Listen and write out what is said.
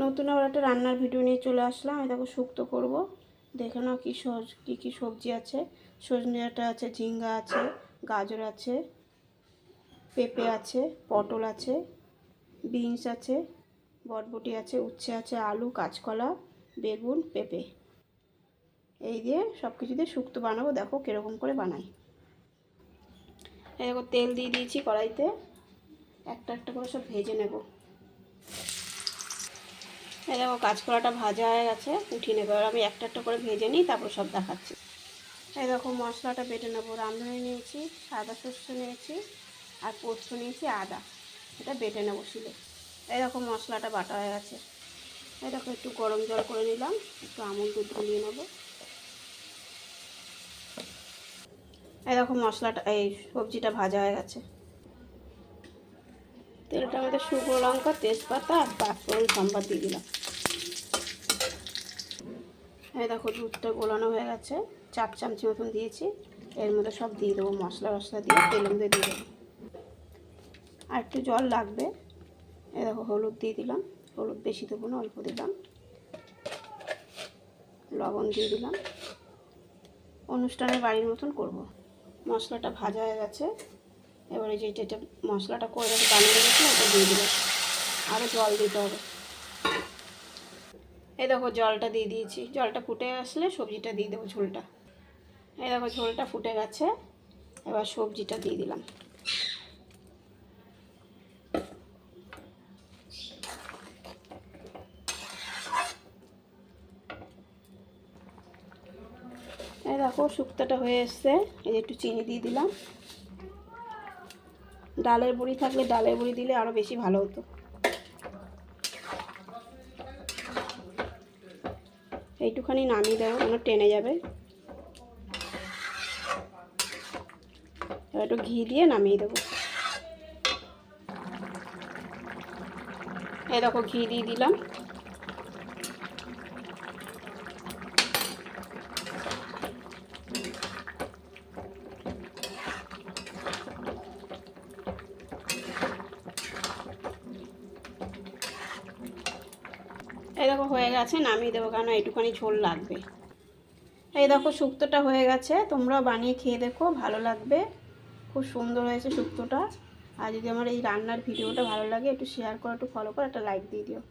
নতুন আবার একটা রান্নার ভিডিও নিয়ে চলে আসলাম। আমি দেখো শুক্তো করব। দেখে নাও কী সবজি আছে। সজনে ডাঁটা আছে, ঝিঙ্গা আছে, গাজর আছে, পেঁপে আছে, পটল আছে, বিনস আছে, বরবটি আছে, উচ্ছে আছে, আলু, কাঁচকলা, বেগুন, পেঁপে। এই দিয়ে সব কিছু দিয়ে শুক্তো বানাবো। দেখো কীরকম করে বানাই। এই দেখো তেল দিয়ে দিয়েছি কড়াইতে। একটা একটা করে সব ভেজে নেব। এই দেখো কাঁচকলাটা ভাজা হয়ে গেছে, উঠিয়ে নেবো। এবার আমি একটা একটা করে ভেজে নিই, তারপর সব দেখাচ্ছি। এই দেখো মশলাটা বেটে নেবো। রাঁধুনি নিয়েছি, সাদা সর্ষে নিয়েছি, আর পোস্ত নিয়েছি, আদা। এটা বেটে নেবো শিলে। এই দেখো মশলাটা বাটা হয়ে গেছে। এই দেখো একটু গরম জল করে নিলাম, একটু আমুল দুধ গুলিয়ে নেবো। এই দেখো মশলাটা, এই সবজিটা ভাজা হয়ে গেছে। তেলটা আমাদের শুকনো লঙ্কা, তেজপাতা আর পাঁচফোড়ন সম্বাদ দিয়ে দিলাম। এই দেখো দুধটা গোলানো হয়ে গেছে, 4 চামচি মতন দিয়েছি। এর মধ্যে সব দিয়ে দেবো, মশলা দিয়ে তেলের মধ্যে দিয়ে দেবো। আর একটু জল লাগবে। এই দেখো হলুদ দিয়ে দিলাম, হলুদ বেশি দেবো না, অল্প দিলাম। লবণ দিয়ে দিলাম। অনুষ্ঠানের বাড়ির মতন করব। মশলাটা ভাজা হয়ে গেছে। এবারে যেটা মশলাটা করে রেখে বানিয়ে রেখেছি ওটা দিয়ে দিলাম। আরও জল দিতে হবে। এই দেখো জলটা দিয়ে দিয়েছি। জলটা ফুটে আসলে সবজিটা দিয়ে দেবো, ঝোলটা। এই দেখো ঝোলটা ফুটে গেছে। এবার সবজিটা দিয়ে দিলাম। এই দেখো শুক্তোটা হয়ে এসছে। এই একটু চিনি দিয়ে দিলাম। ডালের বড়ি থাকলে ডালের বড়ি দিলে আরও বেশি ভালো হতো। এইটুখানি নামিয়ে দেবো, মানে টেনে যাবে। এবার একটু ঘি দিয়ে নামিয়ে দেবো। এই দেখো ঘি দিয়ে দিলাম। এই দেখো হয়ে গেছে, নামিয়ে দেবো, কারণ এইটুখানি ঝোল লাগবে। এই দেখো শুক্তোটা হয়ে গেছে। তোমরাও বানিয়ে খেয়ে দেখো, ভালো লাগবে। খুব সুন্দর হয়েছে শুক্তোটা। আর যদি আমার এই রান্নার ভিডিওটা ভালো লাগে, একটু শেয়ার করো, একটু ফলো করো, একটা লাইক দিয়ে দিও।